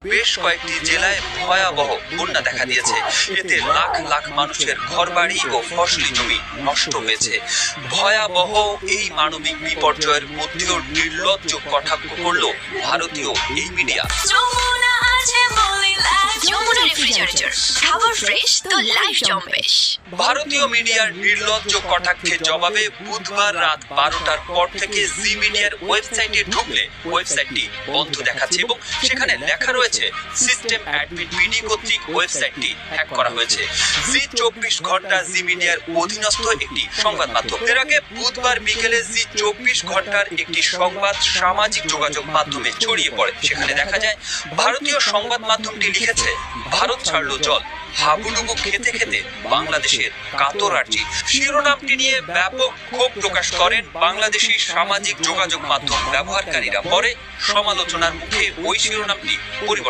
বেশ কয়েকটি জেলায় ভয়াবহ বন্যা দেখা দিয়েছে। এতে লাখ লাখ মানুষের ঘরবাড়ি ও ফসলি জমি নষ্ট হয়েছে। ভয়াবহ এই মানবিক বিপর্যয়ের মধ্যেও নির্লজ্জ কটাক্ষ করল ভারতীয় এই মিডিয়া। ভারতীয় মিডিয়ার নির্লজ্জ কটাক্ষের জবাবে বুধবার রাত 12টার পর থেকে জি মিডিয়ার ওয়েবসাইটে ঢুকলে ওয়েবসাইটটি বন্ধ দেখাচ্ছে এবং সেখানে লেখা রয়েছে সিস্টেম অ্যাডমিন বিডি কর্তৃক ওয়েবসাইটটি হ্যাক করা হয়েছে। জি 24 ঘন্টা জি মিডিয়ার অধীনস্থ একটি সংবাদ মাধ্যম। এর আগে বুধবার বিকেলে জি 24 ঘন্টার একটি সংবাদ সামাজিক যোগাযোগ মাধ্যমে ছড়িয়ে পড়ে। সেখানে দেখা যায় ভারতীয় সংবাদ মাধ্যমটি লিখেছে, ভারত ছাড়লো জল, হাবুডুবু খেতে খেতে বাংলাদেশের কাতর আর্জি। শিরোনামটি নিয়ে ব্যাপক ক্ষোভ প্রকাশ করেন বাংলাদেশি সামাজিক যোগাযোগ মাধ্যম ব্যবহারকারীরা। পরে সমালোচনার মুখে ওই শিরোনামটি পরিবর্তন